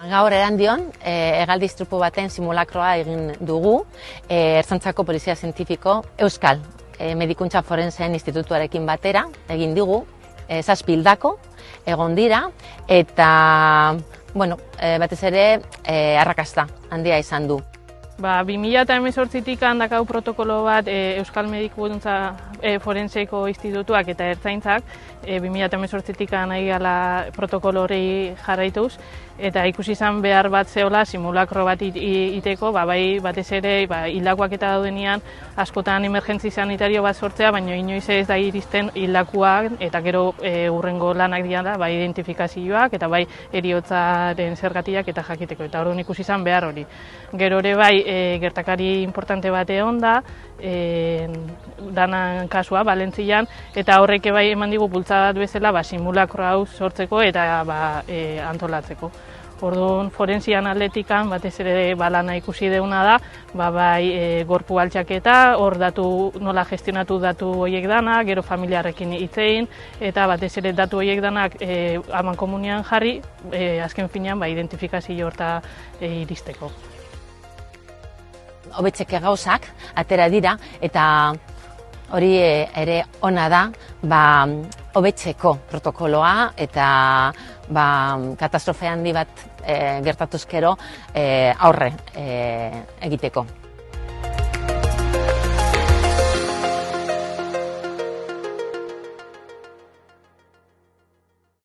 Gaur Erandion, hegaldi istripu baten simulakroa egin dugu, Ertzaintzako Polizia Zientifiko Euskal Medikuntza Forenseen Institutuarekin batera egin dugu, 7 hildako egon dira, eta batez ere arrakasta handia izan du. 2018tik handakau protokolo bat Euskal Medikuntza Forenseko Institutuak eta Ertzaintzak 2018tik nahi gala protokolo hori jarraituz, eta ikusi izan behar bat zeola simulakro bat iteko, bai batez ere hildakoak eta daudenean askotan emergentzi sanitario bat sortzea, baina inoiz ez da iristen hildakoak eta gero hurrengo lanak dira, bai identifikazioak eta bai heriotzaren zergatiak eta jakiteko, eta orduan ikusi izan behar hori. Gero ere bai gertakari importante bat egon da, danan kasua, Valentzian, eta horrek bai eman digu bultzada bat bezala simulakro hau sortzeko eta antolatzeko. Orduan, forensian atletikan, batez ere lana ikusi deuna da, bai gorpu altxaketa, hor nola gestionatu datu horiek dana, gero familiarrekin hitzein, eta batez ere datu horiek danak amankomunian jarri, azken finean identifikazio horta iristeko. Hobetzeke gauzak atera dira, eta hori ere ona da, hobetzeko protokoloa eta katastrofe handi bat gertatuz gero aurre egiteko.